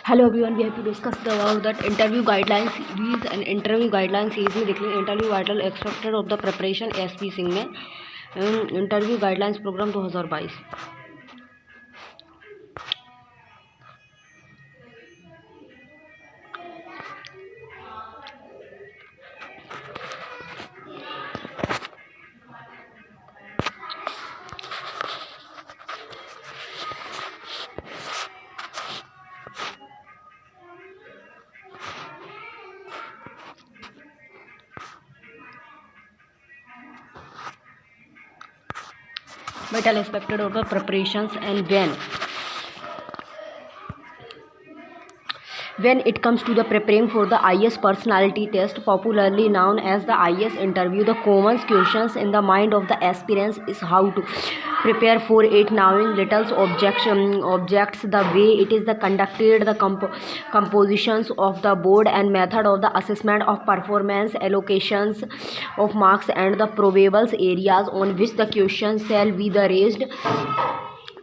Hello everyone, we have to discuss about that interview guideline series and interview guideline series में देख लेंगे interview guideline expected of the preparation SP Singh में interview guidelines program 2022। Vital expected of the preparations and when it comes to the preparing for the IS personality test, popularly known as the IS interview, the common questions in the mind of the aspirants is how to prepare for it, knowing little objects, the way it is the conducted, the compositions of the board and method of the assessment of performance, allocations of marks, and the probable areas on which the questions shall be the raised.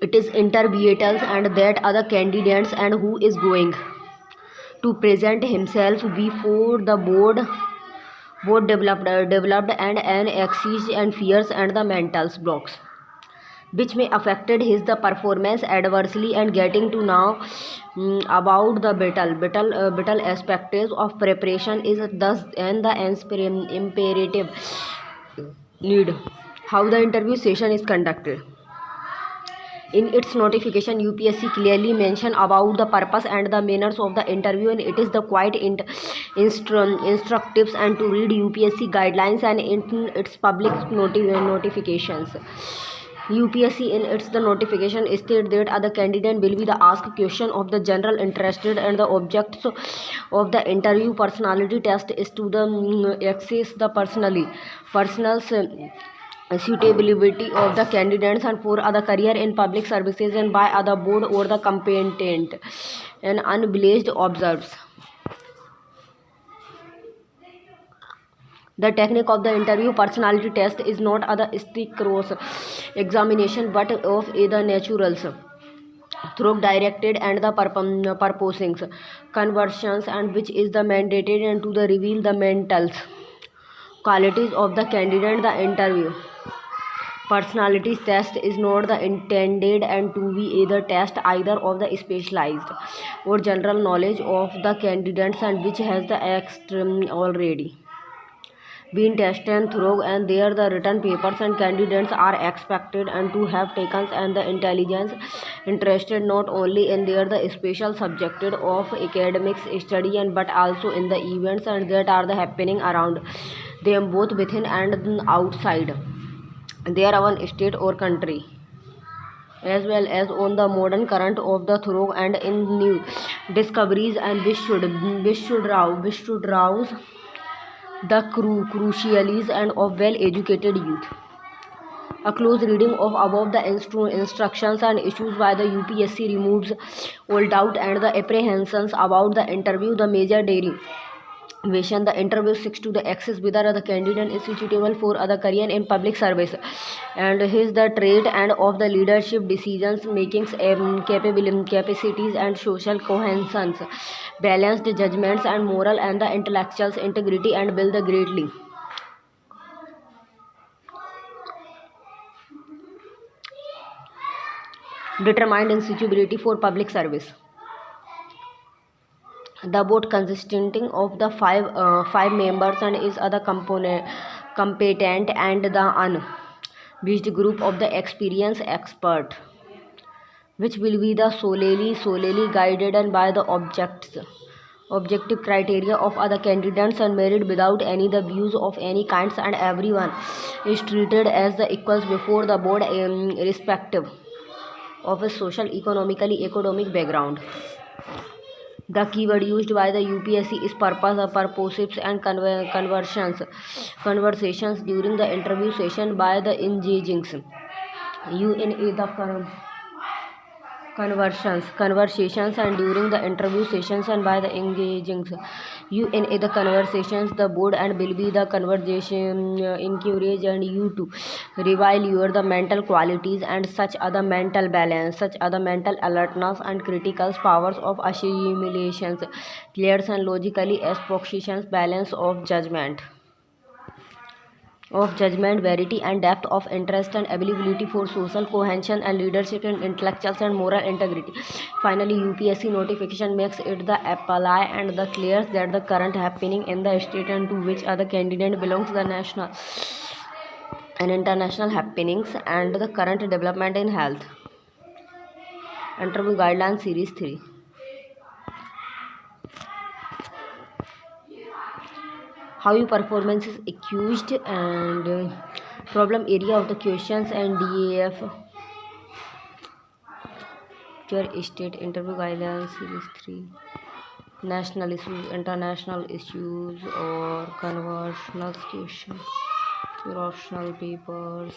It is interviewers and that other candidates and who is going to present himself before the board developed and an anxiety and fears and the mental blocks which may affected his the performance adversely, and getting to know about the vital aspects of preparation is thus and the imperative need. How the interview session is conducted. In its notification, UPSC clearly mentioned about the purpose and the manners of the interview, and it is the quite instructives and to read UPSC guidelines and in its public notifications. UPSC in its the notification state that other candidate will be the asked question of the general interested, and the objects of the interview personality test is to the access the personals suitability of the candidates and for other career in public services and by other board or the competent and unbiased observes. The technique of the interview personality test is not other strict cross examination but of either naturals through directed and the purposing conversions, and which is the mandated and to the reveal the mental qualities of the candidate. The interview personality test is not the intended and to be either test either of the specialized or general knowledge of the candidates, and which has the extreme already been tested through and there the written papers, and candidates are expected and to have taken and the intelligence interested not only in their the special subject of academics study and but also in the events and that are the happening around them both within and outside their own state or country, as well as on the modern current of the through and in new discoveries, and which should rouse the crucialities and of well-educated youth. A close reading of above the instructions and issues by the UPSC removes all doubt and the apprehensions about the interview. The major derivation the interview seeks to the access whether the candidate is suitable for other career in public service and his the trait and of the leadership decisions making capacities and social cohesion, balanced judgments and moral and the intellectual integrity, and will the greatly determined in suitability for public service. The board consisting of the five members and is other competent and the unbiased group of the experienced expert, which will be the solely guided and by the objective criteria of other candidates and merit without any the views of any kinds, and everyone is treated as the equals before the board irrespective of his social economic background. The keyword used by the UPSC is purposives and conversations during the interview session by the engaging you in the Conversations and during the interview sessions and by the engaging you in the conversations, the board and will be the conversation encourage and you to revile your the mental qualities and such other mental balance, such other mental alertness and critical powers of assimilations, clears and logically as positions balance of judgment, verity, and depth of interest and availability for social cohesion and leadership and intellectual and moral integrity. Finally, UPSC notification makes it the apply and the clears that the current happening in the state and to which other candidate belongs the national and international happenings and the current development in health. Interview Guidelines Series 3. How your performance is accused and problem area of the questions and DAF your state. Interview Guidelines Series 3. National issues, international issues or conversational questions, your optional papers.